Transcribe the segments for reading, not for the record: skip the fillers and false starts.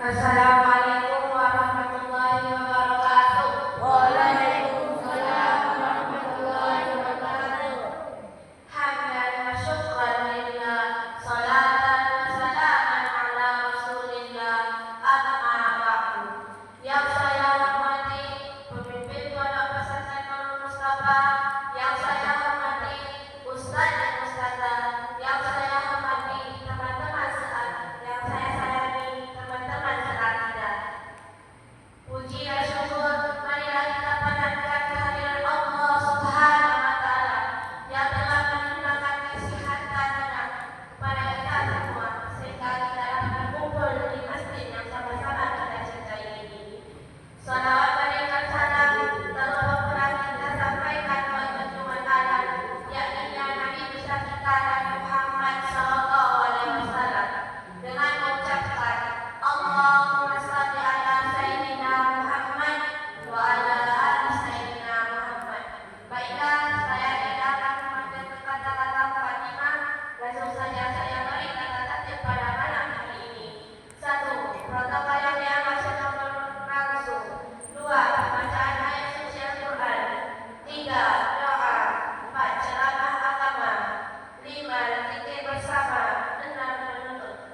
Assalamualaikum warahmatullahi wabarakatuh. Waalaikumsalam warahmatullahi wabarakatuh. Hamdan wa syukran lillah, salatan wa salaman ala rasulillah, amma ba'du. Yang saya hormati pemimpin Pondok Pesantren Nurul Mustafa, yang saya hormati Ustaz dan Ustazah, yang saya hormati teman-teman yang saya sayangi, teman-teman seatidah. Puji dan syukur marilah kita panjatkan kehadiran Allah Subhanahu wa taala yang telah menimpakan kesehatan kepada kita semua sehingga kita dapat berkumpul di masjid yang sama-sama kita cintai ini. Salawat berikan salam terlalu pernah kita sampaikan oleh junjungan alam, yakni Nabi besar kita Nabi Muhammad sallallahu alaihi wasallam, dengan mengucapkan Allahumma shalli ala sayyidina Muhammad wa ala ali sayyidina Muhammad. Baiklah, saya tidak akan memanjatkan kata-kata mukadimah, langsung saja saya beri kata tertib pada malam hari ini. 1. Protokol yang dianggap sedang berlangsung. 2. Bacaan ayat suci Al-Quran. 3. Doa. 4. Ceramah agama. 5. Zikir bersama. 6. Penutup.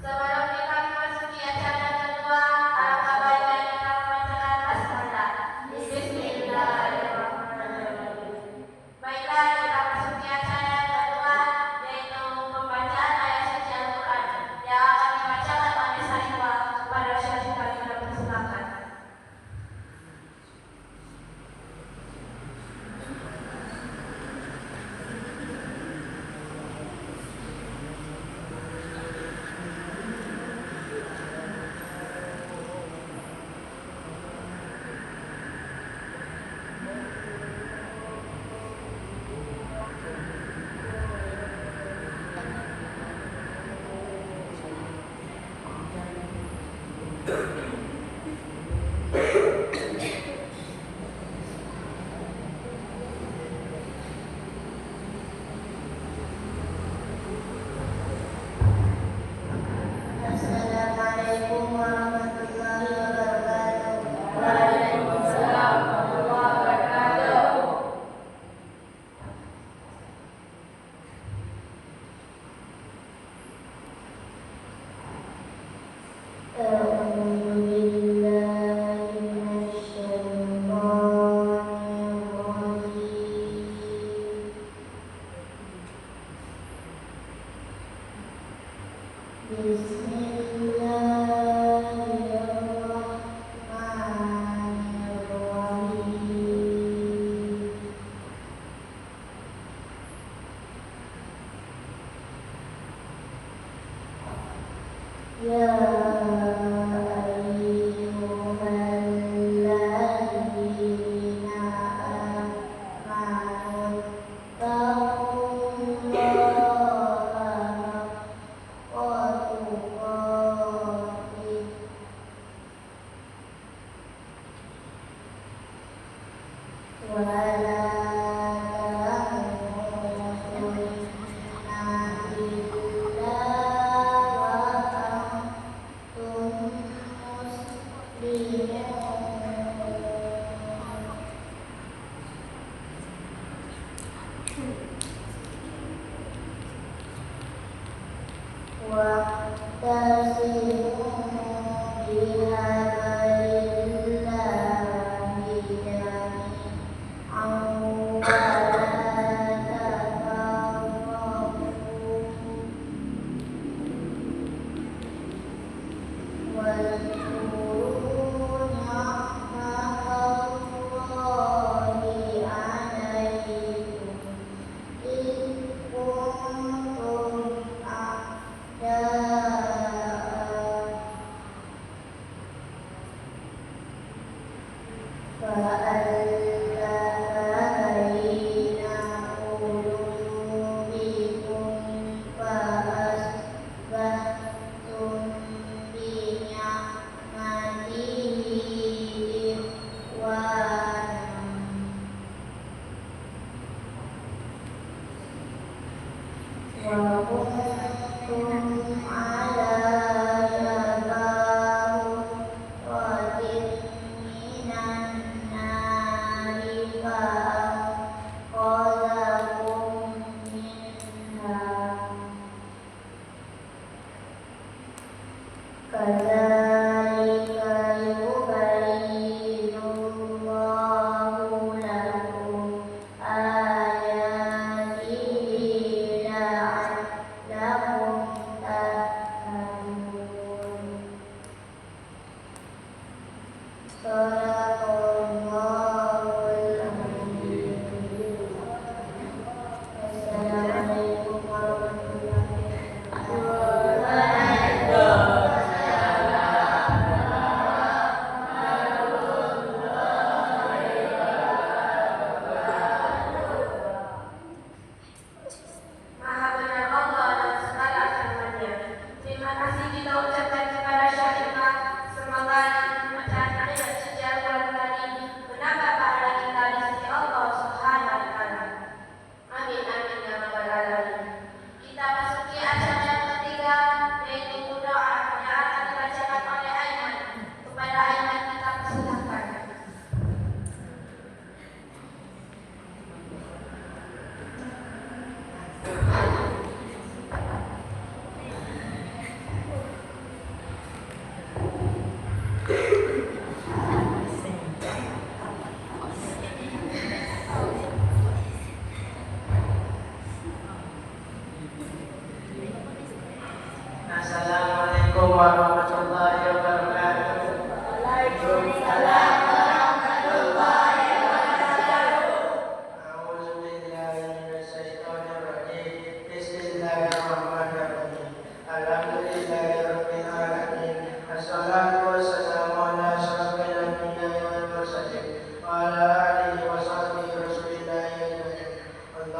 Sebelum kita memasuki acara kedua, alangkah baiknya kita membacakan basmalah. Bismillahirrahmanirrahim. Baiklah, kita masuki acara kedua, yaitu pembacaan ayat suci Al-Quran yang akan dibacakan oleh Sahiba kepada Syarifah. Kita persilakan. Assalamualaikum warahmatullahi wabarakatuh. Waalaikumsalam warahmatullahi wabarakatuh. Bismillahirrahmanirrahim. Ya ayyuhalladzina amanu taqullaha haqqa tuqatih wa la tamutunna illa wa antum muslimun. Wa'tasimu bihablillahi jami'an wa la tafarraqu واذكروا نعمة الله عليكم إذ كنتم أعداء فألف بين قلوبكم فأصبحتم بنعمته إخوانا وكنتم على شفا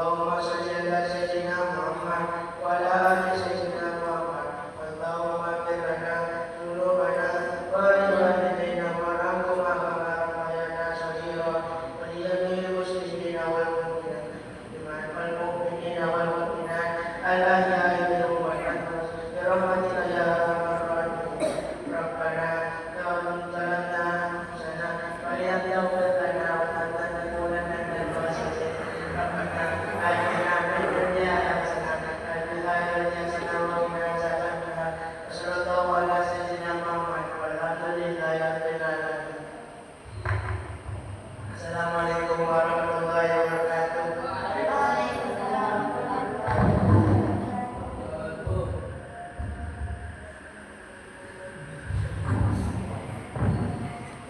Allahumma shalli ala sayyidina Muhammad wa ala ali sayyidina Muhammad. Allahumma ighfir lana dhunubana wa liwalidayna warhamhuma kama rabbayana shaghira wa liyamil muslimina wal mu'minat wal mu'minina wal mu'minat al-ahya'i minhum wal amwat bi rahmatika ya arhamar rahimin. Rabbana zalamna anfusana wa la taghfir lana wa lanakunanna minal khasirin. Rabbana atina fid dunya hasanah wa fil akhirati hasanah wa qina adzaban nar. Sallallahu ala sayyidina Muhammad walhamdulillahi rabbil alamin. Assalamualaikum warahmatullahi wabarakatuh.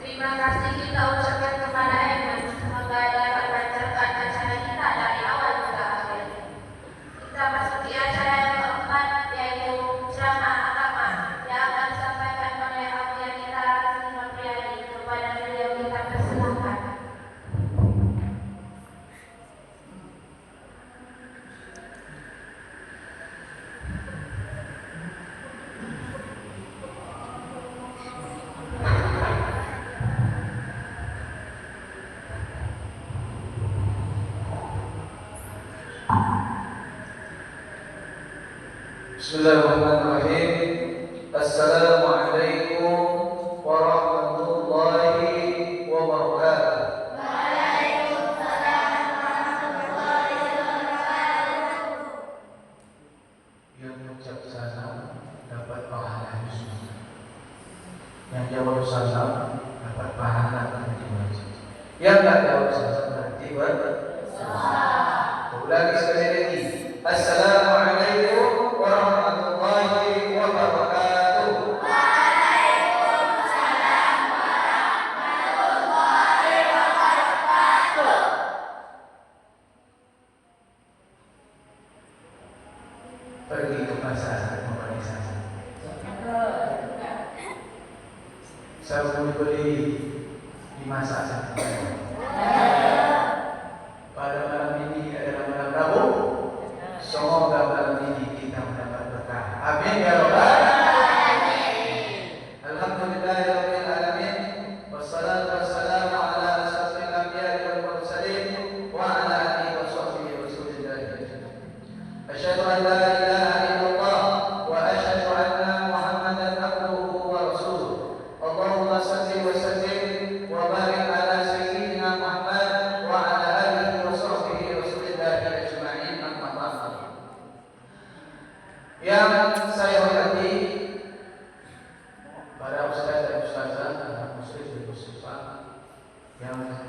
Terima kasih kita ucapkan kepada Eman. Semoga dapat melancarkan acara kita dari awal hingga akhir. Kita masuki acara yang keempat, yaitu ceramah agama yang akan disampaikan oleh Abu Yanita Sri Priadi. Kepada beliau kita persilahkan. Bismillahirrahmanirrahim. Assalamualaikum warahmatullahi wabarakatuh. Yang mengucap salam dapat pahala semua. Yang jawab salam dapat pahala wajib. Yang tak jawab salam berarti bersalah. Ulangi sekali lagi. Assalamualaikum warahmatullahi wabarakatuh. Pergi ke pasar membeli saja. Saya mau beli dimasak saja. Pada malam ini adalah malam Rabu. Semoga malam ini kita mendapat berkah. Amin ya rabbal alamin. Alhamdulillahirabbil alamin. Wassalatu wassalamu ala asyrafil anbiya'i wal mursalin wa ala alihi wa sahbihi rasulillah. Asyhadu an la ilaha illallah wa asyhadu anna Muhammadan abduhu wa rasuluh. Allahumma shalli wa sallim wa barik ala sayyidina Muhammad wa ala alihi wa sahbihi rasulillah ajma'in. Amma ba'd. Yang saya hormati para ustaz dan ustazah, anak muslim dan muslimah, yang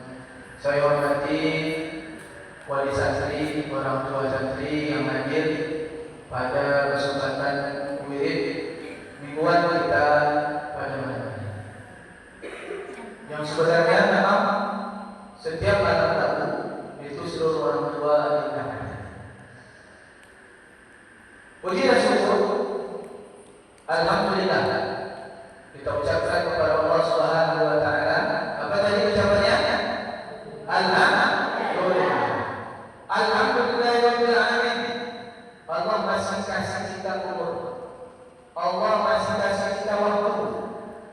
saya hormati wali santri, orang tua santri yang hadir pada kesempatan wirid mingguan kita pada malam ini. Yang sebenarnya memang setiap malam Rabu itu seluruh orang tua diundang. Puji dan syukur, alhamdulillah, kita ucapkan kepada Allah Subhanahu wa taala. Apa tadi ucapannya? Alhamdulillah. Alhamdulillahirabbil alamin. Allah masih kasih kita umur. Allah masih kasih kita waktu.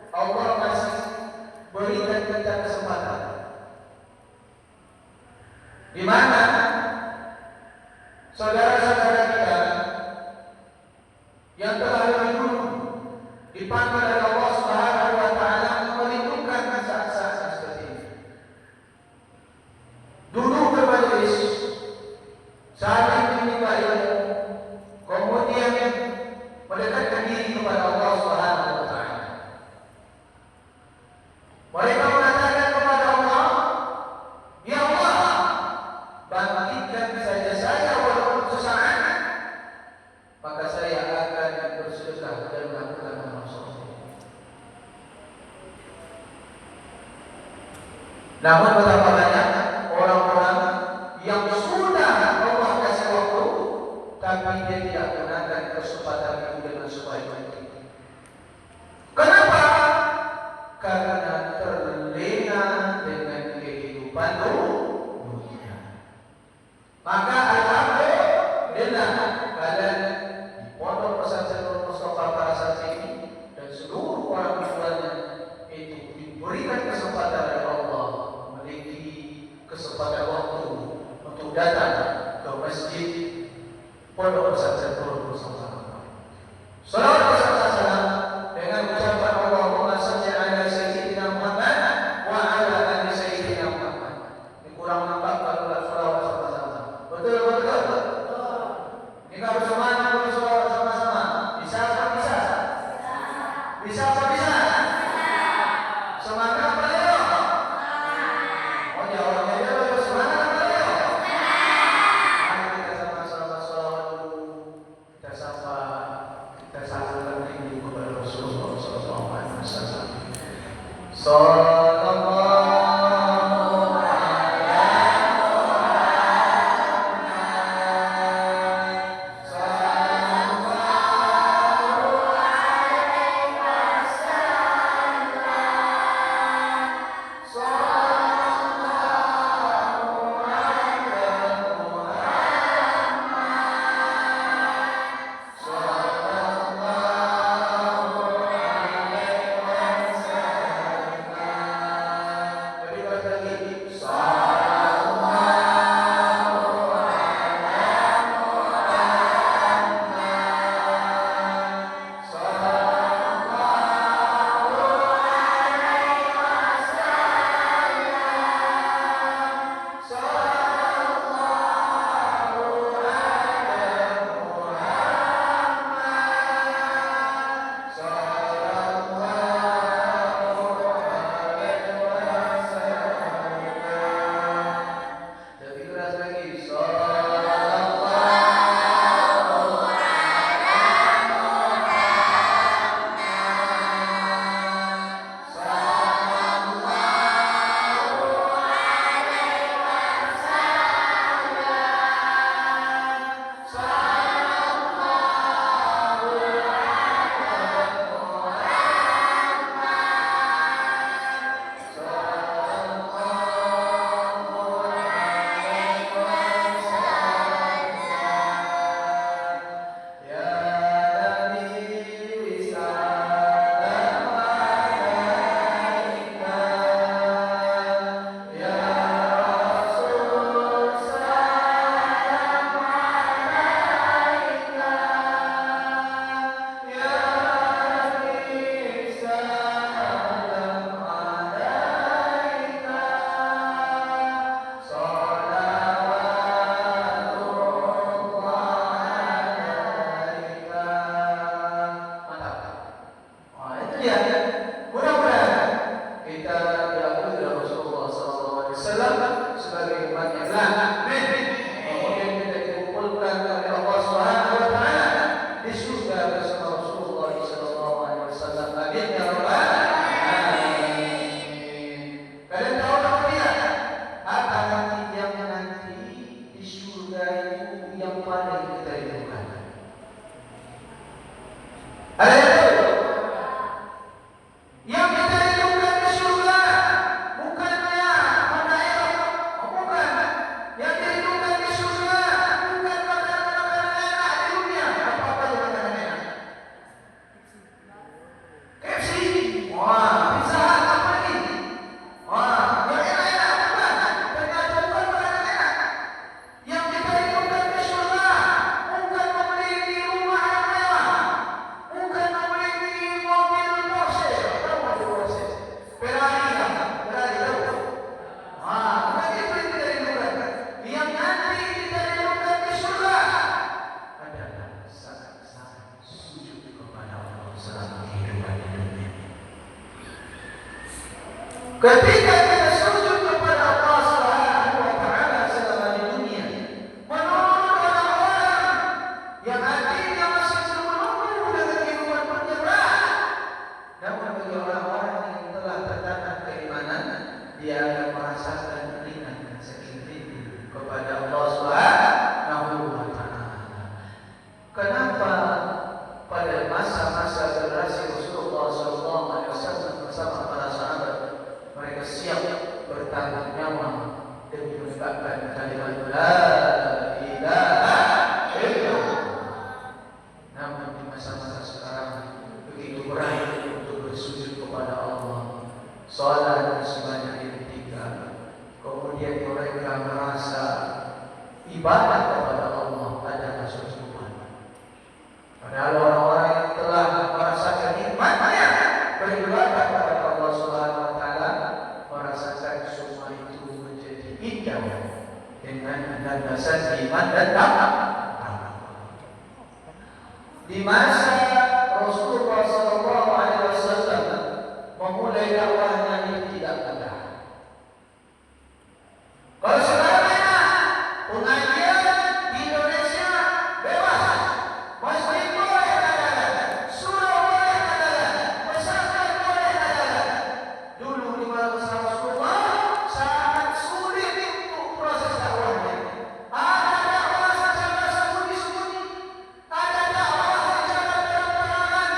Allah masih berikan kita kesempatan. Di mana saudara-saudara kita yang telah lebih dulu dipanggil oleh Allah Subhanahu wa taala memerintahkan saat-saat seperti ini. Duduk bermajelis, saling menimba ilmu, kemudian mendekatkan diri kepada Allah Subhanahu wa taala. Mereka mengatakan kepada Allah, "Ya Allah, bangkitkan saja saya walaupun sesaat, maka saya akan bersedekah dan melakukan amal soleh." Namun betapa banyak orang-orang yang sudah Allah kasih waktu, tapi dia tidak gunakan kesempatan itu dengan sebaik-baiknya. Kenapa? Karena terlena dengan kehidupan dunia. Maka ke masjid Pondok Pesantren Nurul bersama-sama. Salawat bersama-sama dengan ucapan Allahumma shalli ala sayyidina Muhammad wa ala ali sayyidina Muhammad. Ini kurang nampak kalau salawat bersama-sama. Betul betul. Kita bersama-sama bersolawat bersama-sama. Bisa apa bisa? Bisa apa bisa? Semangat apa ya? Oh jawabnya ya semangat apa ya? Mari kita sama-sama salawat dulu. Kita salawat tinggi kepada Rasulullah sallallahu alaihi wasallam. Ketika kita sujud kepada Allah Subhanahu wa taala selama di dunia, menurut orang-orang yang hatinya masih menunggu dengan kehidupan bergerak, namun bagi orang-orang yang telah tertanam keimanan, dia akan merasakan ringan dan sakit rindu kepada Allah Subhanahu wa taala. Kenapa pada masa-masa generasi Rasulullah sallallahu alaihi wasallam bersama para sahabat mereka siap Padahal orang-orang yang telah merasakan nikmatnya beribadah kepada Allah Subhanahu wa taala merasakan semua itu menjadi indah dengan landasan iman dan takwa. Di masa Rasulullah sallallahu alaihi wasallam memulai dakwahnya ini tidak mudah. Kalau sebenarnya pengajian di Indonesia bebas, masjid boleh adalah, surau boleh adalah, pesantren boleh adalah. Dulu di masa Rasulullah sangat sulit untuk proses dakwahnya. Ada dakwah secara sembunyi-sembunyi, ada dakwah secara terang-terangan.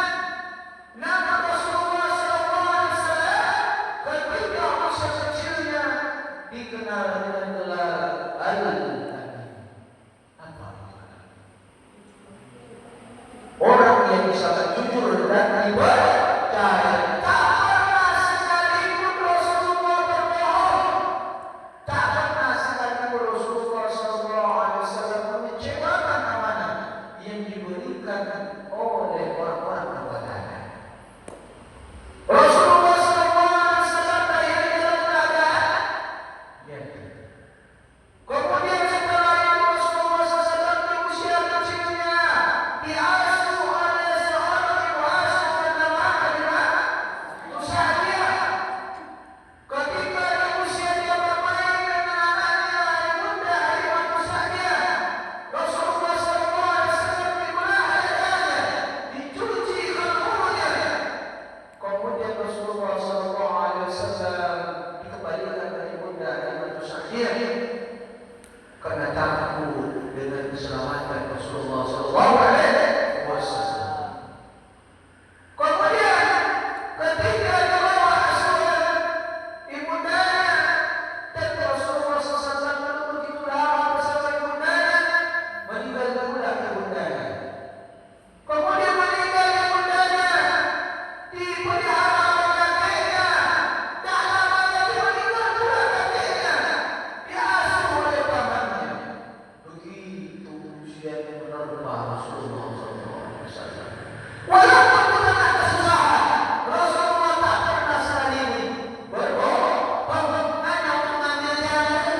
Namun Rasulullah SAW ketika masa kecilnya dikenal dengan gelar Al-Nabi. Apa itu? Orang yang sangat jujur dan dipercaya. Tak pernah sekalipun Rasulullah berbohong. Tak pernah sekalipun Rasulullah SAW mengecewakan amanah yang diberikan oleh orang-orang kepadanya. Rasulullah SAW lahir dalam keadaan yatim. Kemudian setelah itu Rasulullah SAW di usia kecilnya diasuh oleh seorang ibu asuh bernama Halimah Tusahiyah. Ketika di usia dia bermain dengan anaknya ibunda Halimah Tusahiyah, Rasulullah SAW dibelah dadanya, dicuci kelakuannya. Kemudian Rasulullah SAW dikembalikan ke ibunda Halimah Tusahiyah karena takut dengan keselamatan Rasulullah SAW. Kemudian ketika dibawa asuhan ibundanya, dan Rasulullah SAW belum begitu lama bersama ibundanya, meninggal pula ibundanya. Kemudian meninggal ibundanya, dipelihara oleh kakeknya. Tak lama lagi meninggal pula kakeknya, diasuh oleh pamannya. Begitu usianya menerpa Rasulullah SAW. Walaupun di tengah kesusahan, Rasulullah tak pernah sekali berbohong hanya untuk mengambil jalan,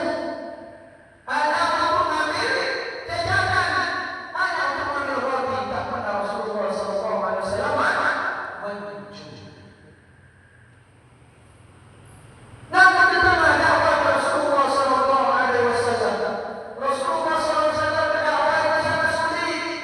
hanya untuk mengambil jajanan, hanya untuk mengambil roti. Tak pernah Rasulullah SAW mencuri. Namun di tengah dakwah Rasulullah SAW, Rasulullah SAW berdakwah yang sangat sulit.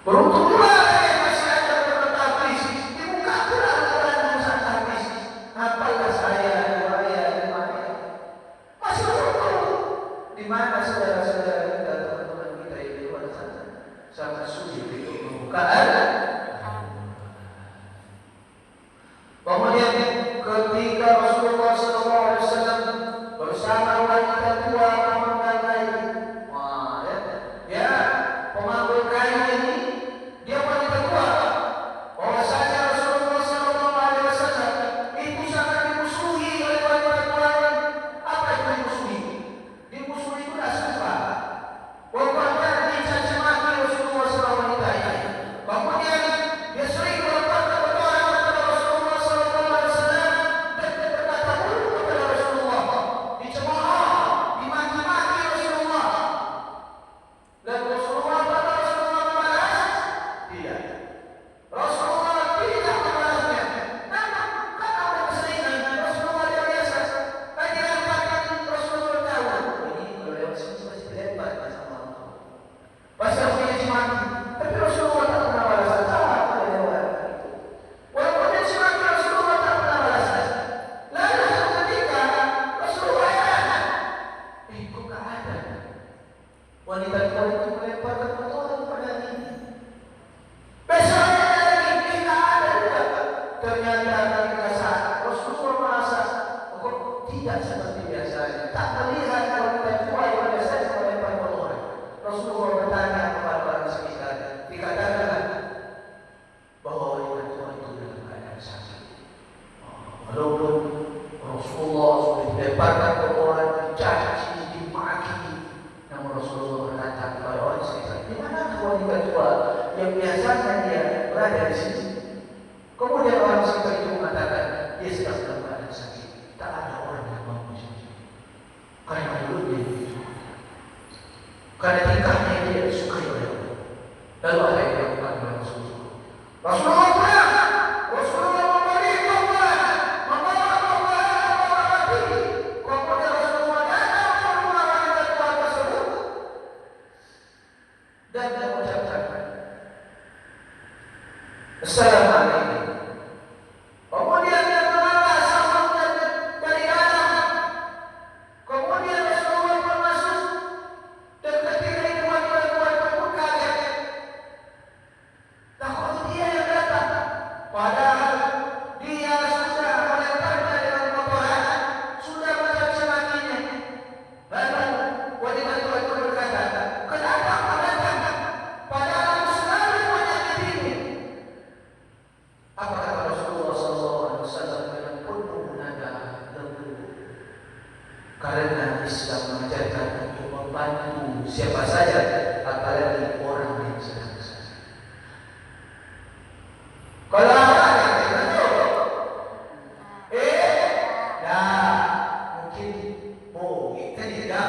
Beruntung pula yang masih ada beberapa hadis di muka Quran yang sangat hadis. Apalah saya, masih beruntung. Di mana saudara-saudara kita, teman-teman kita yang di luar sana sangat sulit untuk membuka. Kemudian ketika Rasulullah SAW bersama wanita tua pemanggul kayu, pemanggul kayu ini dia wanita tua. Bahwasanya Rasulullah SAW itu sangat dimusuhi oleh wanita tua ini. Apa itu dimusuhi? Dimusuhi itu tidak suka. Pokoknya dicaci maki Rasulullah SAW wanita ini. Kemudian dia sering melakukan kotoran kepada Rasulullah SAW dan berkata buruk kepada Rasulullah, dicemooh, dimaki-maki Rasulullah. Dan Rasulullah membalas? Tidak. Rasulullah tidak membalasnya. Karena ada keseringan Rasulullah yang biasa. Tadi dapatkan Rasulullah tahu. Ini kalau lewat sini pasti dilempar sama Allah. Pasti harus dicemaki. Tapi Rasulullah tak pernah balas. Walaupun dia cemaki, Rasulullah tak pernah balas. Lalu suatu ketika Rasulullah heran. Kok tak ada? Wanita tua itu melemparkan kotoran pada ini. Besoknya lagi tak ada juga. Ternyata ketika saat Rasulullah merasa kok tidak seperti biasanya. Tak melihat wanita tua yang biasanya melempar kotoran. Rasulullah bertanya kepada orang sekitar. Dikatakan bahwa wanita tua itu dalam keadaan sakit. Walaupun Rasulullah sudah dilemparkan kotoran, dicaci, dimaki, namun Rasulullah berkata kepada orang sekitar, di mana wanita tua yang biasanya dia berada di sini? Kemudian orang sekitar itu mengatakan, dia sedang dalam keadaan sakit. Tak ada orang yang mau di sini. Karena mulutnya itu, karena tingkahnya dia disukai oleh Allah. Lalu ada yang dilakukan oleh Rasulullah. Rasulullah pulang. Rasulullah memberitahu pulang. Membawa mati. Kemudian Rasulullah datang ke rumah wanita tua tersebut dan mengucapkan Assalamualaikum. Kemudian dia menolak sambutnya dari dalam. Kemudian Rasulullah pun masuk dan ketika itu wanita tua tersebut kaget. Nah, kalau dia yang datang, padahal dia sudah melemparnya dengan kotoran, sudah mencaci makinya. Lalu wanita tua itu berkata, kenapa kau datang? Padahal aku selalu menyakitimu. Apa kata Rasulullah SAW dengan penuh nada lembut? Karena Islam mengajarkan untuk membantu siapa saja, apalagi orang yang sedang sakit. Kalau ada yang betul, mungkin kita tidak.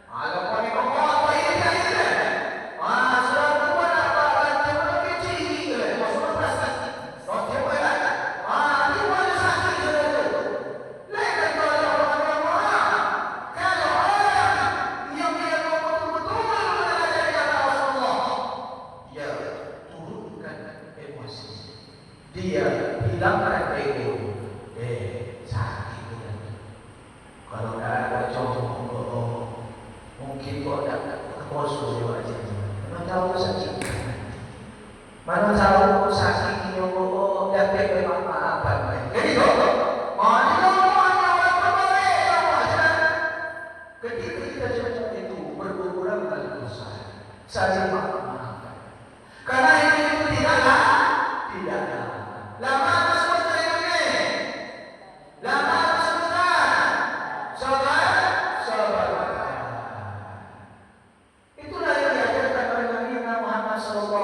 Kalau kau ni kau apa ini? Sudah buat apa? Jangan kecil, masuk plastik. Roti apa? Ini mana sakit sudah tu. Lain kalau orang kalau orang yang dia betul-betul mengajar kata Rasulullah, dia turunkan emosi. Dia hilangkan ego. Sakit dia. Kalau dah ada contoh, mungkin kau dah kosong juga aja. Mana tahu sakit? Mana tahu sakit yang dapat bermanfaat. Jadi ketika kita cakap itu berulang kali dosa, saling maafkan. Karena itu tidaklah. Lama sebentar ini. Lama sebentar. Sabar. Itulah yang diajarkan oleh Nabi Muhammad SAW.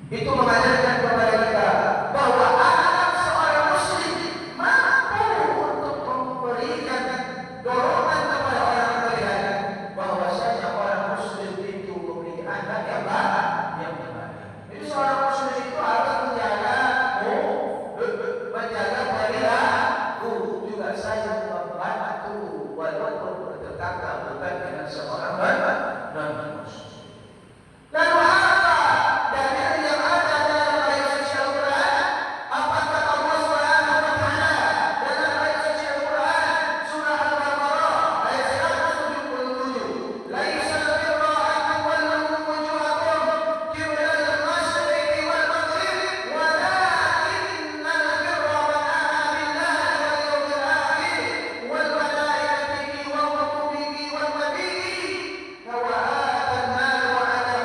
Itu mengajarkan kepada kita bahwa anak seorang muslim mampu untuk memberikan dorongan kepada orang lain bahwasanya orang muslim itu memiliki anak yang baik. Jadi seorang muslim itu harus menjaga perilaku, juga saya membantu walaupun bertetangga bukan dengan seorang non muslim. Lalu apa dalil yang ada dalam ayat suci Al-Quran? Apa kata Allah Subhanahu wa Ta'ala dalam ayat suci Al-Quran surah Al-Baqarah ayat 177? Laisa birra an tuwallu wujuhakum qibala al-masyriqi wal maghrib walakinnal birra man amana billahi wal yawmil akhir wal malaikati wal kutubihi wal nabiyyin wa ata al-mal ala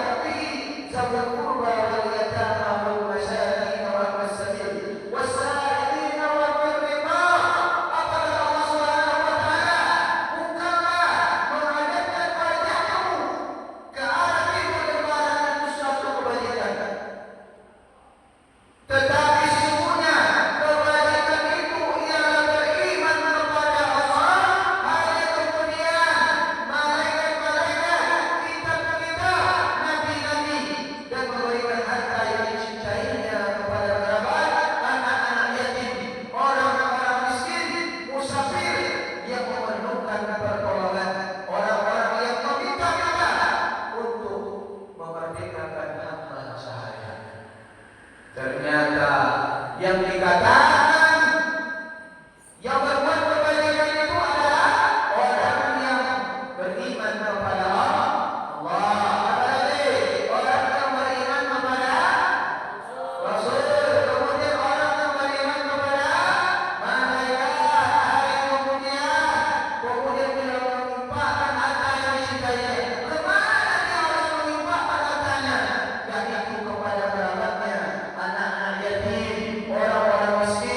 ذوي القربى واليتامى والمساكين وابن السبيل والسائلين وفي الرقاب. Apa kata Allah Subhanahu wa Ta'ala? Bukanlah mengajarkan wajahmu ke arah timur dan barat itu suatu kebajikan, tetapi sesungguhnya kebajikan itu ialah beriman kepada Allah, hari kemudian, malaikat-malaikat, kitab-kitab, nabi-nabi, dan memberikan harta yang dicintainya kepada kerabat, anak-anak yatim, orang-orang miskin, musafir yang memerlukan pertolongan, orang-orang yang meminta-minta untuk memerdekakan hamba sahaya. Ternyata yang dikatakan yang berbuat kebajikan itu adalah orang yang beriman kepada Allah. Apalagi orang yang beriman kepada Rasul, kemudian orang yang beriman kepada malaikat, hari kemudian, kemudian dia mengimpakkan harta yang dicintainya. Kemana dia harus mengimpakkan hartanya? Yaitu kepada kerabatnya, anak-anak yatim, orang-orang miskin.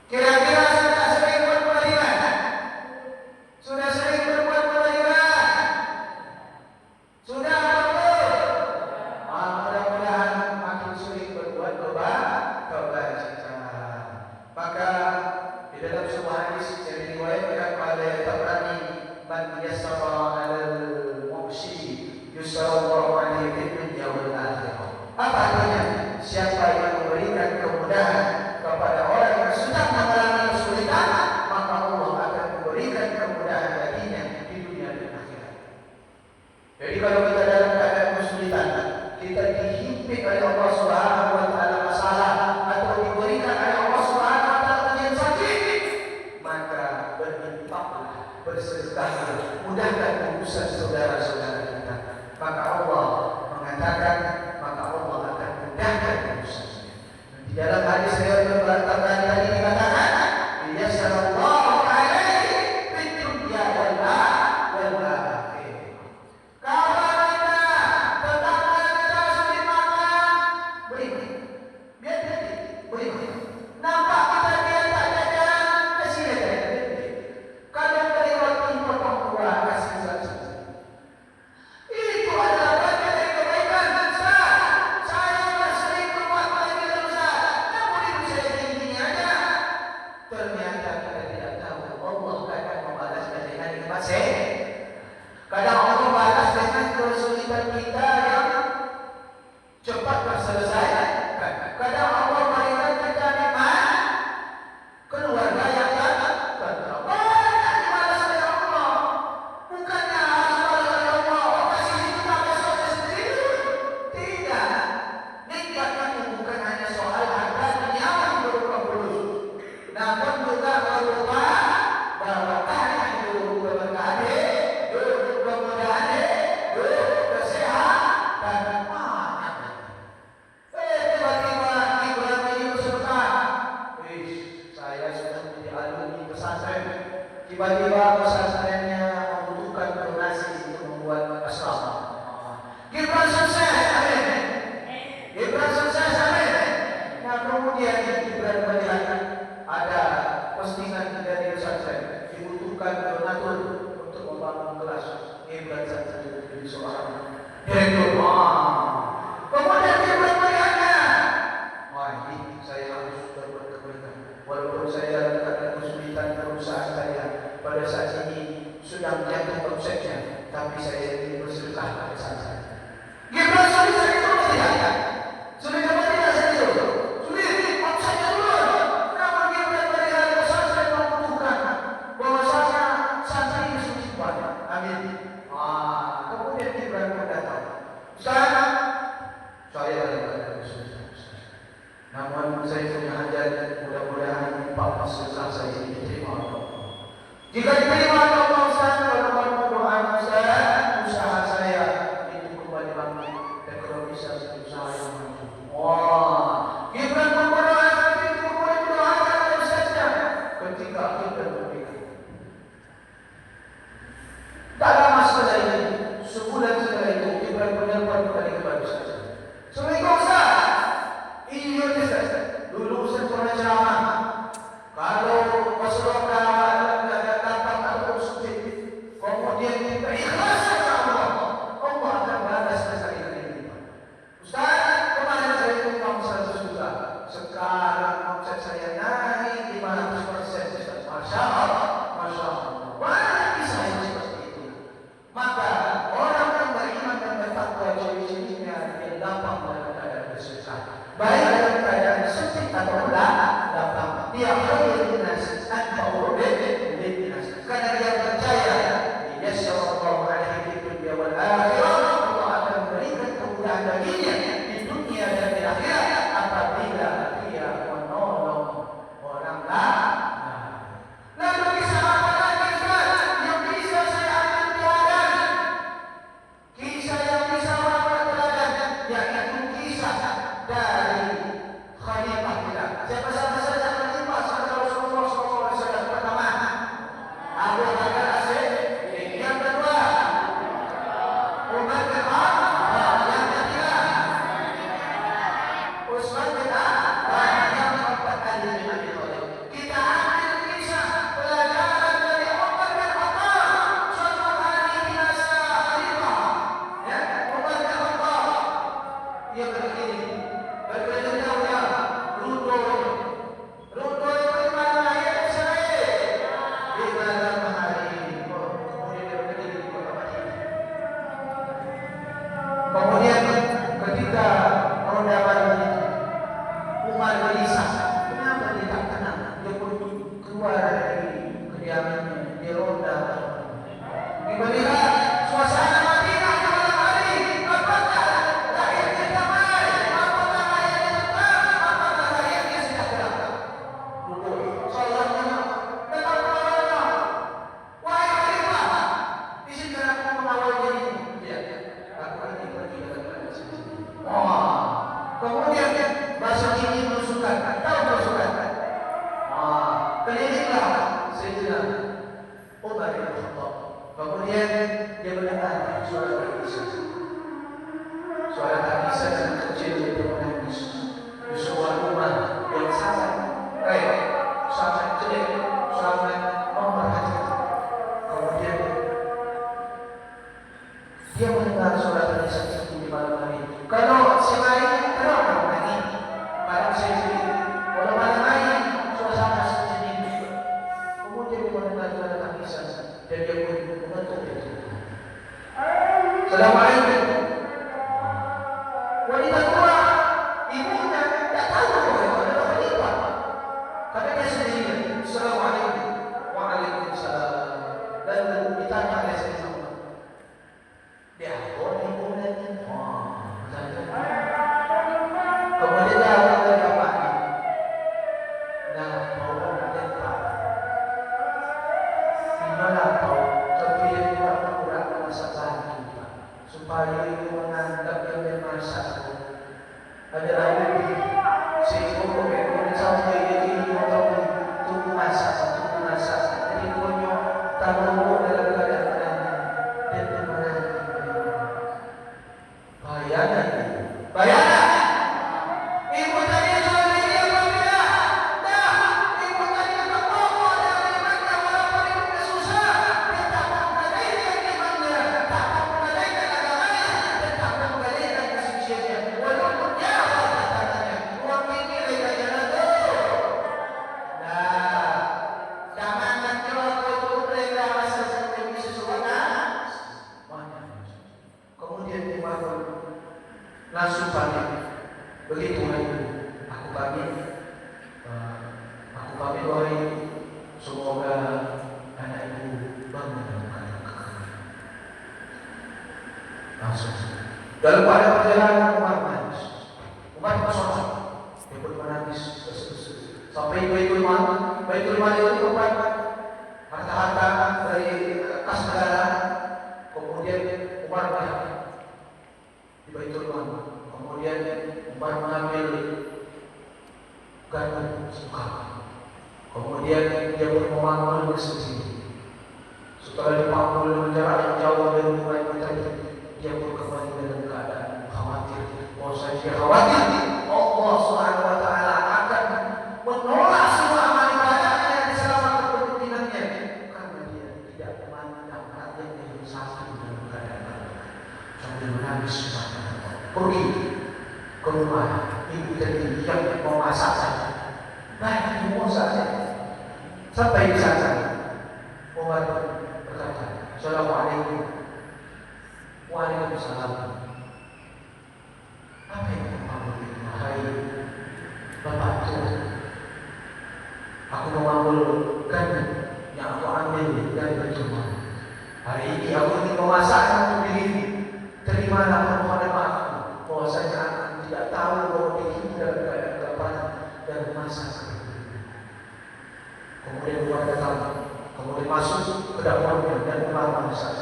Kira-kira sudah sering berbuat ibadah? Sudah sering berbuat kewajiban? Sudah atau belum? Mudah-mudahan makin sering berbuat kebajikan. Maka di dalam sebuah hadis yang diriwayatkan oleh Tabrani, man yassara 'alal mu'si yusarallahu 'alaihi fid dunya wal akhirah. Apa artinya? Siapa yang memberikan kemudahan kepada orang yang sedang mengalami kesulitan, maka Allah akan memberikan kemudahan baginya di dunia dan akhirat. Jadi kalau kita dalam keadaan kesulitan, kita dihimpit oleh Allah Subhanahu wa taala masalah atau diberikan oleh Allah Subhanahu wa taala yang sakit, maka berinfaklah, bersedekahlah, mudahkan urusan saudara-saudara kita. Maka Allah mengatakan, maka Allah akan mudahkan urusannya. Di dalam hadis riwayat Tabrani tadi dikatakan, yassarallahu 'alaihi fid dunya wal akhirah. Kawan kita, tetangga kita sulit makan, beri. Biar dia beri. Nampak kita dia tak jajan, kasih dia. Kalau beri roti potong dua, kasih satu. Itu adalah bagian dari kebaikan. Saya sudah sering berbuat kewajiban Ustaz, namun ibu saya gini aja. Ternyata kita tidak tahu Allah akan membalasnya dengan nikmat saya. Kadang Allah balas dengan kesulitan kita yang cepat terselesai. Kadang Allah berikan kita nikmat keluarga yang tenang. Banyak dibalas oleh Allah. Bukannya harus balas oleh Allah, oh kasih kita besoknya sendiri. Tidak. Nikmat itu bukan hanya soal harta dunia yang berupa fulus, namun juga berupa barokah yang berupa berkah, berupa kemudahan, berupa kesehatan dan banyak. Tiba-tiba Ibrahim ini bersedekah. Saya sudah menjadi alumni pesantren. Tiba-tiba pesantrennya membutuhkan donasi untuk membuat asrama. Gibran sukses, amin. Gibran sukses, amin. Nah kemudian Gibran melihat ada postingan dari pesantren dibutuhkan donatur untuk membangun kelas. Gibran saja jadi seorang direktur. Kemudian Gibran melihatnya. Wah ini saya harus berbuat kebaikan. Walaupun saya dalam keadaan kesulitan perusahaan saya pada saat ini sudah menjatuh konsepnya, tapi saya ingin bersedekah pada saat saya. Gibran sudah itu melihatnya. Sudah dapat tidak saya itu? Sulit, maksudnya dulu. Kenapa Gibran melihat pesantren membutuhkan bahwasanya santri ini sulit banget. Amin. Kemudian Gibran pun datang. Sekarang saya dalam keadaan kesulitan. Namun saya punya hajat, mudah-mudahan Pak Masuklah saya ini diterima oleh Allah. Jika diterima oleh Allah Ustaz, kalau doa Ustaz, usaha saya itu kembali bangkit dan kalau bisa usaha yang maju. Wah, Gibran berdoa seperti itu, kemudian doakan oleh Ustaznya ketika Gibran berpikir. Tak lama setelah itu, sebulan setelah itu, Gibran menelpon kembali kepada Ustaz. Assalamualaikum Ustaz. Iya Ustaz, dulu Ustaz pernah ceramah. Kalau masalah datang atau sulit, kemudian kita ikhlas kepada Allah, Allah akan balas jasa ini. Ustaz, kemarin saya tumpang 100 juta, sekarang omset saya naik 500%. Ustaz, masya Allah, masya Allah. Banyak kisah yang seperti itu. Maka orang yang beriman dan bertakwa ciri-cirinya dia lapang dalam keadaan kesusahan. Baik dalam keadaan sempit atau lapang, dia khairun nas anfa'u lin-nas. Karena dia percaya yassarallahu 'alaihi fid dunya wal akhirah, Allah akan memberikan kemudahan baginya di dunia dan di akhirat apabila dia menolong orang lain. Lalu kisah apa lagi Ustaz yang bisa saya ambil teladan? Kisah yang bisa saya teladan yaitu kisah dari khalifah kita. Siapa saja khalifah sahabat Rasulullah SAW. Pertama, Abu Bakar As-Siddiq. Yang kedua, Umar bin Khattab. Yang ketiga, Utsman bin Affan. Yang keempat, Ali bin Abi Thalib. Kita Kemudian ketika mendapat Umar gelisah. Kenapa dia tak tenang? Dia pun keluar dari kediamannya. Dia ronda. Dia melihat suasana Madinah di malam hari. Apakah rakyatnya damai? Apakah rakyatnya tenang? Apakah rakyatnya sejahtera? Duduk. Salatnya tetap berdoa. Wahai khalifah, izinkan aku mengawal dirimu. Lihat, aku ini pergi dengan sendiri. Kemudian bahasa ini berusukan, tahu berusukan. Kelilinglah Sayyidina Umar bin Khattab. Kemudian dia mendengar suara tangisan. Suara tangisan yang kecil itu menangis di sebuah rumah yang sangat baik, sangat jelek, sangat memperhatikan. Kemudian dia mendengar suara tangisan itu di malam hari. Kalau siang hari, kenapa menangis? Malam sendiri, kalau malam hari suasana seperti ini. Kemudian dia mendengar suara tangisan dan dia pun mengetuk itu. Assalamualaikum. Wanita tua, ibunya tak tahu bahwa itu adalah khalifah. Karena dia sendirian. Assalamualaikum. Waalaikumsalam. Lalu ditanya oleh Sayyidina Umar. Dia boleh ibunya. Kemudian dia dari bapaknya. Nah, mau dia tahu. Gimana kau terpilih pura-pura masak lagi, supaya itu menganggap yang memasak. Ada lagi sehingga kemudian sampai jadi orang tunggu masak. Jadi punya tamu dalam keadaan tenang dan bermain. Bayangan. Ibu tadi suami dia berbeda. Ibu tadi bertemu dengan imannya walaupun ibunya susah. Dia tak menggadaikan imannya, tak menggadaikan agamanya, dan tak menggadaikan kesuciannya. Walaupun jauh katakannya, uang ini mereka jalan tu. Nah, jangan jual itu mereka asal sampai bisa suara. Kemudian dia bangun, langsung pamit. Begitu ibu, aku pamit wahai ibu. Semoga anak ibu bangun dalam keadaan kekal. Langsung. Dalam pada perjalanan Umar bersorak. Dia pun menangis. Sampai Baitul Mal itu tempat harta-harta dari kas negara. Kemudian Umar melihat di Baitul Mal. Kemudian Umar mengambil gandum suka. Kemudian dia pun memanggul bersendiri. Setelah dipanggul jarak yang jauh dari rumah itu tadi, dia pun kembali dalam keadaan khawatir. Dia khawatir Allah Subhanahu Wa Taala akan menolak semua amal ibadahnya yang selama kepemimpinannya, karena dia tidak memandang rakyatnya yang satu dalam keadaan sambil menangis. Pergi ke rumah ibu tadi yang memasak saja. Baik, memasak saja. Sampai di sana, Umar berkata, Assalamualaikum. Waalaikumsalam. Apa yang kamu berikan? Hai Bapak tua, aku memabulkan yang aku ambil dari Baitul Mal. Hari ini aku ingin memasak untuk diri. Terimalah permohonan maafku. Bahwasanya aku tidak tahu bahwa dirimu dalam keadaan kelaparan dan memasak. Kemudian Umar datang, kemudian masuk ke dapurnya dan Umar memasak.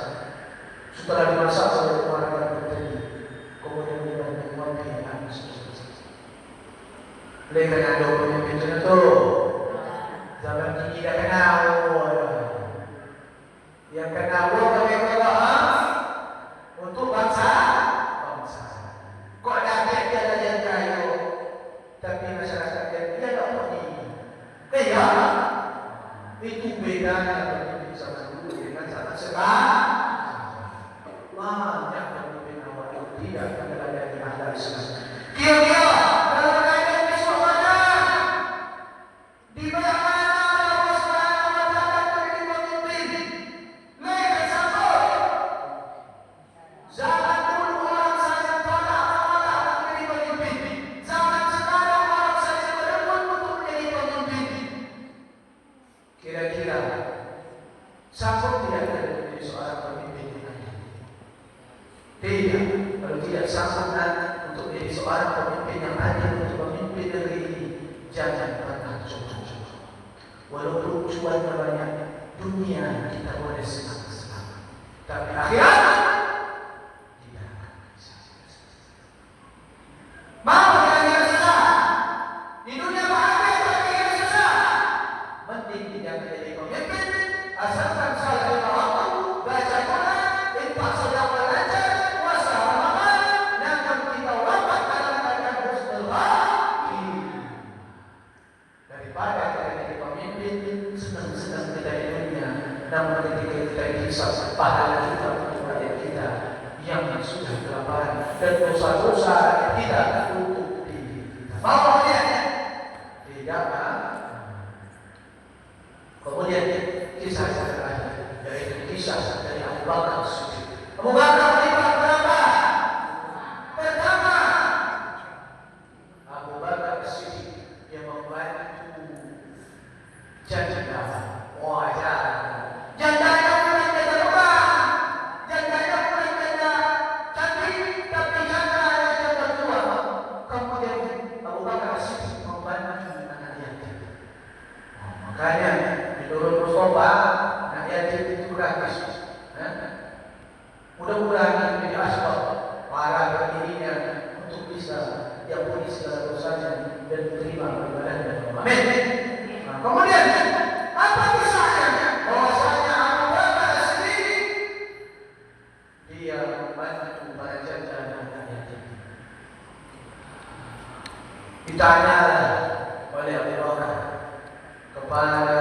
Setelah dimasak oleh Umar bertanya, kemudian dia mengambil air selesai. Mereka ada pemimpin itu. Zaman tinggi dah kenal. Yang kenal mereka untuk bangsa. Kok ada dia ada kaya, tapi masyarakat dia tak pergi. Kaya itu bedanya pemimpin sama dulu dengan sama sekarang. Banyak pemimpin awal itu tidak ada di ahli Islam. Kira-kira walaupun cuannya banyak, dunia kita boleh senang-senang, tapi akhirat tidak akan bisa. Mau kita susah di dunia bahagia, tapi kita susah. Mending tidak menjadi pemimpin, asalkan salah lima waktu, baca Quran, infak sedekah lancar, puasa Ramadan, namun kita wafat dalam keadaan husnul khatimah. Daripada kita jadi pemimpin, senang-senang kita di dunia, namun ketika kita dihisab, pahala kita untuk rakyat kita yang sudah kelaparan dan dosa-dosa kita untuk diri kita. Mau dia? Tidak. Kemudian kisah yang terakhir, yaitu kisah dari Abu Bakar Siddiq. Abu Bakar Siddiq berapa? Pertama, Abu Bakar Siddiq yang membantu janda. Wajar. Jandanya bukan janda rumah, jandanya bukan janda cantik, tapi janda yang janda tua. Kemudian Abu Bakar Siddiq membantu anak yatim. Makanya menurut Mustafa, anak yatim itu gratis. Mudah-mudahan menjadi asbab para berdirinya untuk bisa diampuni segala dosanya dan diterima ibadahnya. Amin. Nah, kemudian apa kisahnya? Bahwasanya Abu Bakar sendiri dia membantu para janda dan anak yatim. Ditanya oleh Abu Bakar kepada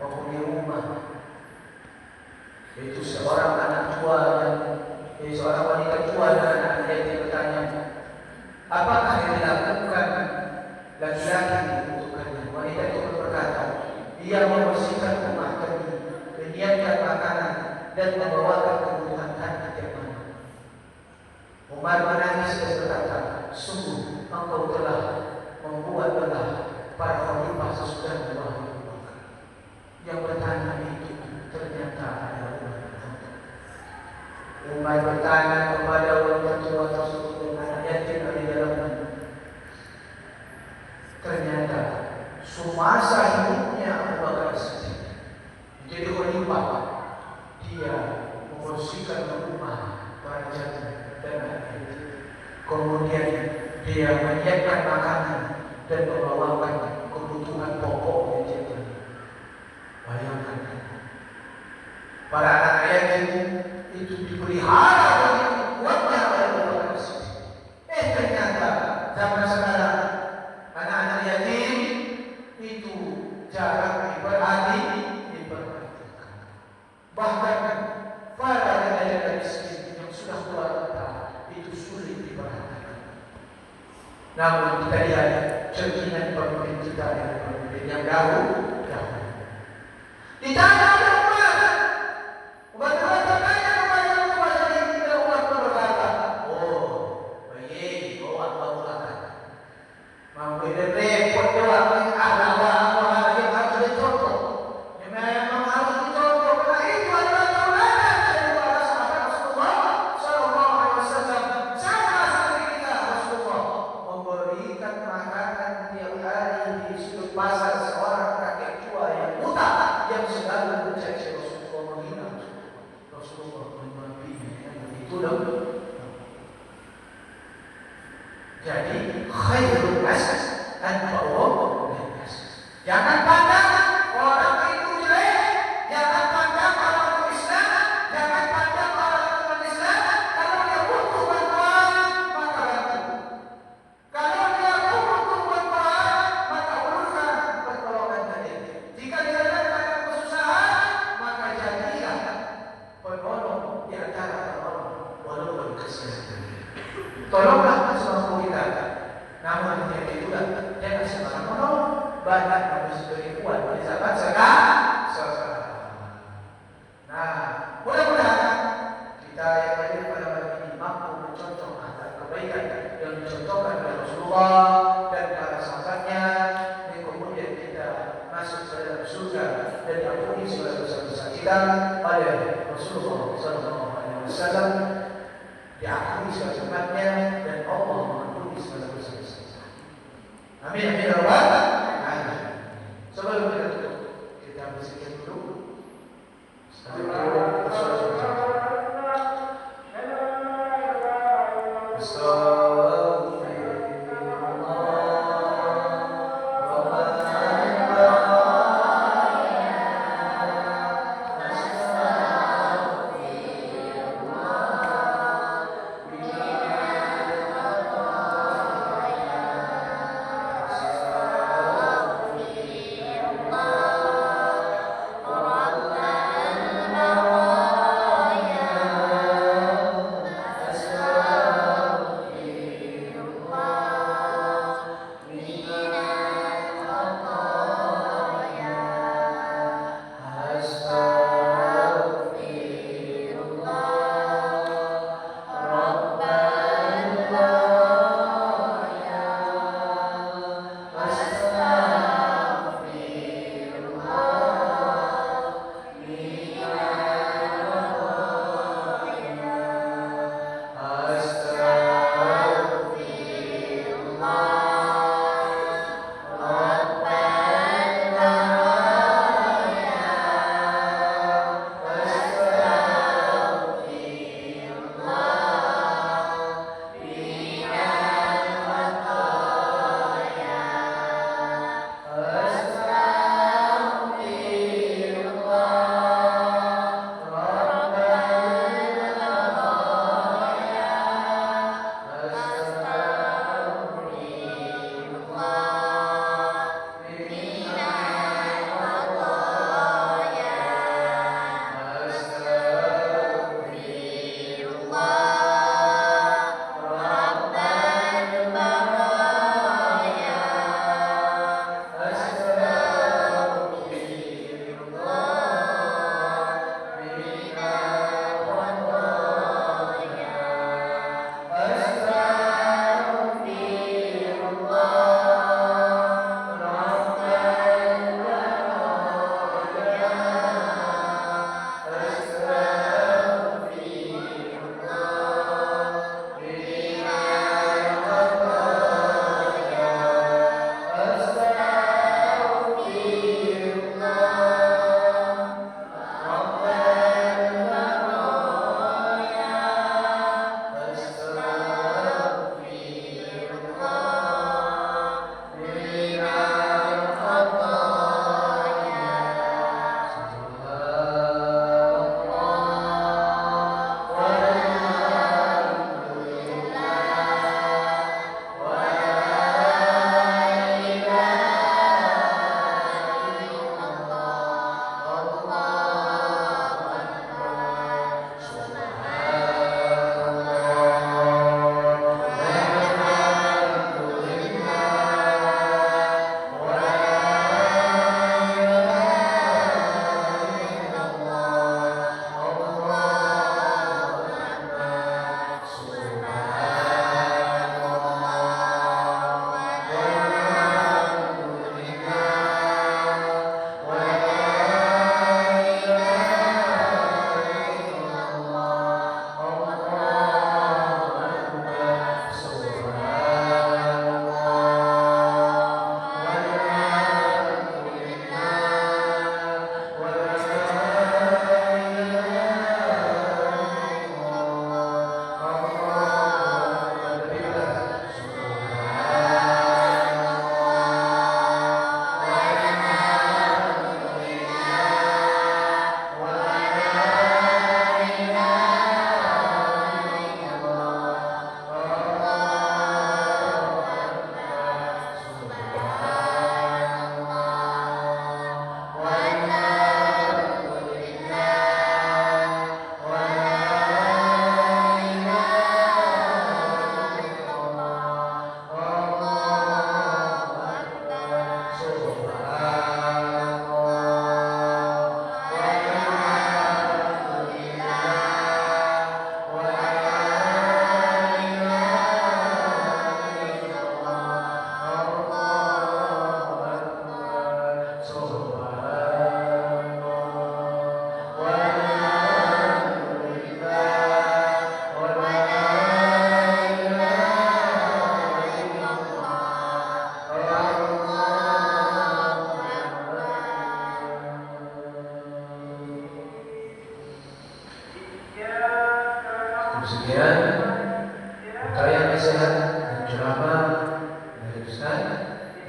penghuni rumah, itu seorang anak tua dan seorang wanita tua dan anak yatim bertanya, apakah yang dilakukan laki-laki untuk kalian? Wanita itu berkata, dia membersihkan rumah kami, menyiapkan makanan dan membawakan kebutuhan kami tiap malam. Umar menangis dan berkata, sungguh engkau telah membuat lelah para khalifah sesudah wahai Abu Bakar. Yang bertanya itu ternyata adalah Umar bertanya kepada wanita tua tersebut dan anak yatim di dalamnya. Ternyata semasa hidupnya Abu Bakar Siddiq menjadi khalifah, dia membersihkan rumah para janda dan anak yatim. Kemudian dia menyiapkan makanan dan membawakan kebutuhan pokok yang dia. Bayangkan, para anak yatim itu dipelihara oleh kuatnya oleh Abu Bakar Siddiq. Ternyata zaman sekarang anak-anak yatim itu jarang diperhatikan. Bahkan para rakyat miskin yang sudah tua renta itu sulit diperhatikan. Namun kita lihat cerminan pemimpin kita yang pemimpin yang dahulu. Ditanya oleh Umar bertanya kepada Umar dari Umar berkata, baik, bawa Abu Bakar. Mampu repot jawab, awal yang harus dicontoh. Memang harus dicontoh karena itu adalah tauladan dari para sahabat Rasulullah Sallallahu Alaihi Wasallam. Sama seperti kita Rasulullah memberikan makanan tiap hari di sudut pasar seorang kakek tua yang buta yang selalu mencaci Rasulullah, menghina Rasulullah, memimpinya itu dong. Jadi khairul nas anfa'uhum linnas. Jangan pandang orang itu jelek, jangan pandang orang itu Islam, jangan pandang orang itu Islam. Kalau dia butuh bantuan, maka bantu. Kalau dia butuh bantuan, maka ulurkan pertolongan tadi. Jika dia dalam kesusahan, maka jadilah penolong di antara penolong walaupun kesehatan. Tolonglah semampu kita. Namun yang kedua, jangan sembarang menolong. Banyak harus beri kuat di zaman sekarang. Nah, mudah-mudahan kita yang hadir pada malam ini mampu mencontoh antara kebaikan yang dicontohkan oleh Rasulullah dan para sahabatnya, dan kemudian kita masuk ke dalam surga dan diampuni segala dosa-dosa kita oleh Rasulullah Sallallahu Alaihi Wasallam, diampuni segala umatnya dan Allah mengampuni segala dosa-dosa. Amin amin ya rabbal alamin. Sebelum kita tutup,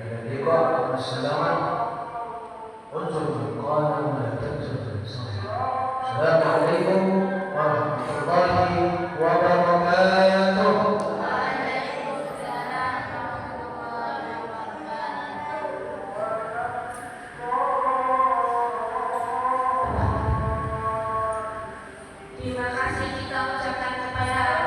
إلى اللقاء والسلام. انظر في القادم ولا تنسى الإنسان. السلام عليكم ورحمة الله وبركاته. Terima kasih kita ucapkan kepada